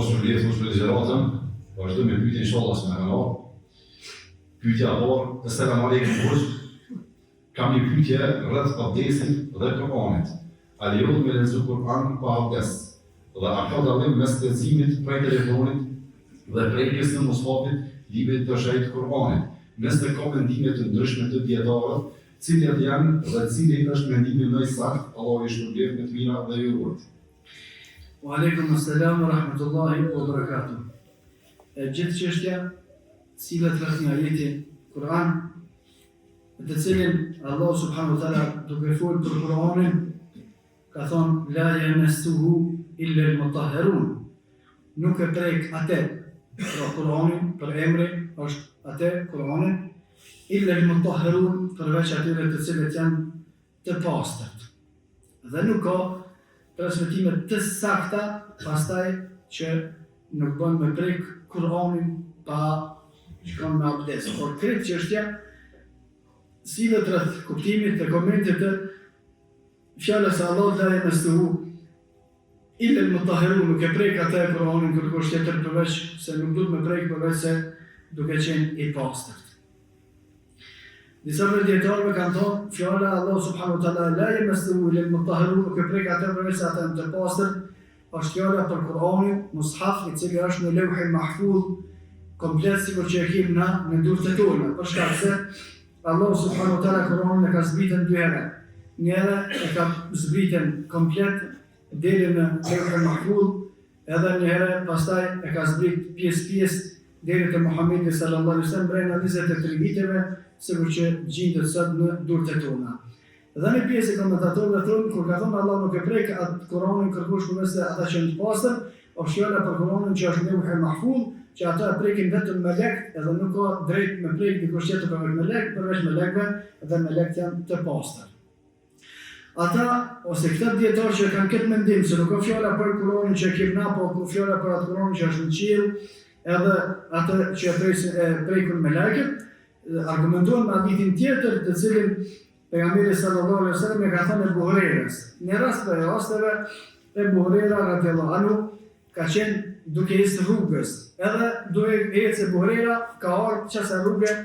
Ose në lidhë me ligjëratën, vazhdo me pyetje inshallah se më kanë ardhur. Pyetja e parë, Selam aleikum hoxh. Kam një pyetje rreth abdesit dhe Kur'anit. A lejohet me lexuar Kur'an pa abdes? Dhe a ka dallim mes leximit prej telefonit dhe prekjes në mushafit librit të shenjtë Kur'anit? Nëse ka mendime të ndryshme të dietarëve, cilat janë dhe cili është mendimi më i saktë, Allahu i shpërblet me të mira dhe ju ruaj. Wa alaikum assalam wa rahmatullahi wa barakatuh. Gjithë çështja cilat rreth një ajeti Kur'an, të cilin Allah subhanahu wa taala duke folur për Kur'anin ka thonë la yamassuhu illa al-mutahharun. Nuk e prek atë për Kur'anin, për emri është atë Kur'anin, illa al-mutahharun, përveç atyre të cilët janë të pastërt. Dhe nuk ka transmetime të sakta pastaj që nuk bën me prek Kur'anin pa shkon me abdes. Por këtë çështja sillet rreth kuptimit të komentit të fjalës së Allahut la yamassuhu illa al-mutahharun, nuk e prek atë Kur'anin kërkosh tjetër përveç se nuk duhet me prek përveç se duke qenë i pastërt. Disa prej dietarëve kanë thonë fjala Allah subhanahu wa taala la yamassuhu illa al-mutahharun, nuk e prek atë përveç se ata janë të pastër, është fjala për Kur'anin, mushaf i cili është në lewhul mahfuz, komplet sikur që e kemi na në durrët tona, për shkak se Allah subhanahu wa taala Kur'anin e ka zbritën dy herë. Një herë e ka zbritën komplet deri në lewhul mahfuz, edhe një herë pastaj e ka zbrit pjesë deri te Muhamedi sallallahu alaihi wasallam brenda 23 viteve, sikur që gjendet sot në durrët tona. Dhe në pjesë komentatorëve thonë kur ka thonë Allah nuk e prek atë Kur'anin kërkosh përveç se ata që janë të pastër, është fjala për Kur'anin që është në lewhul mahfuz, që ata e prekin vetëm me lekt, edhe nuk ka drejt me prek dikush tjetër përveç me lekve, dhe me lekt janë të pastër. Ata, ose këta dietarë që kanë këtë mendim se nuk ka fjala për Kur'anin që e kemi na, po ka fjala për atë Kur'anin që është në qiell, edhe atë që e prekun me lekët, argumentojnë me hadithin tjetër të cilin pejgamberi sallallahu alaihi wasallam e ka thënë Ebu Hurajrës. Në rast për rasteve, Ebu Hurajra radhiyallahu anhu ka qenë duke ecë rrugës, edhe duke ecë Ebu Hurajra ka ardhur çasa rrugë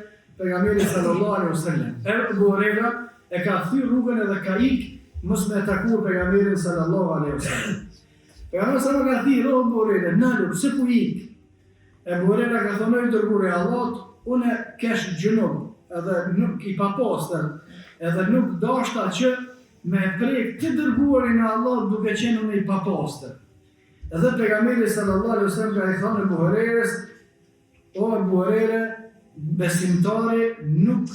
pejgamberi sallallahu alaihi wasallam. Ebu Hurajra e ka thyer rrugën edhe ka ikë mos me takuar pejgamberin sallallahu alaihi wasallam. Pejgamberi sallallahu alaihi wasallam ka thirrur Ebu Hurajra, "Nalu, pse po ik?" Ebu Hurajra ka thonë i dërguari i Allahut, "Unë kesh gjunub, edhe nuk i papastër, edhe nuk dashta që me prek të dërguarin e Allahut duke qenë unë i papastër." Edhe pejgamberi sallallahu alaihi wasallam ka i thonë Ebu Hurajrës, "O Ebu Hurajra, besimtari nuk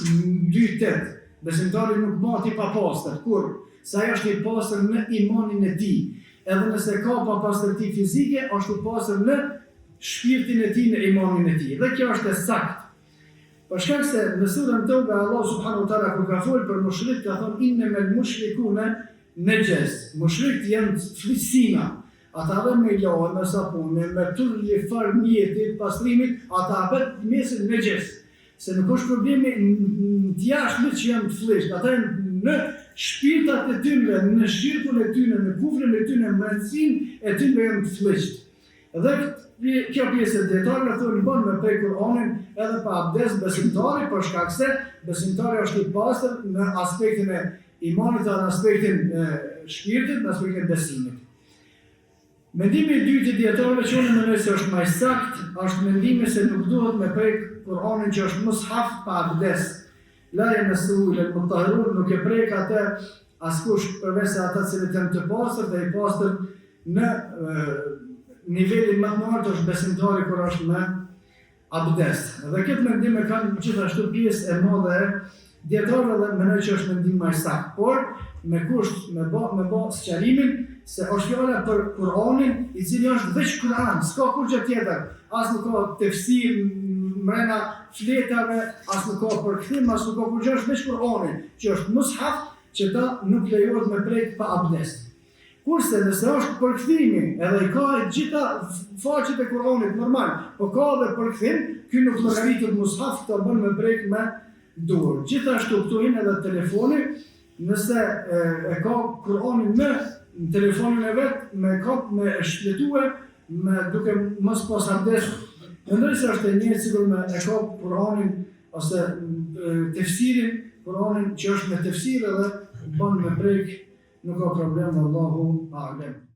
dytet, besimtari nuk bëhet i papastër, kur sa është i pastër në imanin e tij. Edhe nëse ka papastërti fizike, është i pastër në shpirtin e tij, në imanin e tij." Dhe kjo është e saktë. Për shkak se në surën Tauba Allah subhanahu wa taala kur ka folur për mushrikët ka thonë innamal mushrikuna najas. Mushrikët janë flisima. Ata dhe me lojë, me sapune, me tulli farë mjetit, pastrimit, ata apet mesin najas. Se nuk është problemi në tjashme që janë të flisht, ata janë në shpirtat e tyre, në shirkun e tyre, në kufrin e tyre, në mërësin e tyre janë të flisht. Dhe kjo pjesë e dietarëve thonë bën me prej Kur'anin edhe pa abdes besimtari, për shkak se besimtari është i pastër në aspektin e imanit, në aspektin e shpirtit, në aspektin e besimit. Mendimi i dytë i dietarëve që unë mendoj se është më i saktë, është mendimi se nuk duhet me prej Kur'anin që është mushaf pa abdes. La yamassuhu illa al-mutahharun, nuk e prek atë askush përveç se ata që janë të pastër dhe i pastër në nivelin më të lartë është besimtari kur është me abdes. Dhe këtë mendim e kanë gjithashtu pjesë e madhe e dietarëve dhe mendoj që është mendim më i saktë. Por me kusht me bë sqarimin se është fjala për Kur'anin i cili është veç Kur'an, s'ka kurrë tjetër. As nuk ka tefsir mrena fletave, as nuk ka përkthim, as nuk ka kurrë, është veç Kur'ani, që është mushaf që ta nuk lejohet me prek pa abdes. Kurse nëse është përkthimi, edhe i ka gjitha faqet e Kur'anit normal, po ka edhe përkthim, ky nuk llogaritet mushaf, të bën me prek me dorë. Gjithashtu këtu hin edhe telefoni, nëse e ka Kur'anin në telefonin e vet, me shpletue, me duke mos pas abdes, mendoj se është e njëjtë sikur me e ka Kur'anin ose tefsirin, Kur'anin që është me tefsir edhe bën me prek, nuk ka problem, Allahu a'lem.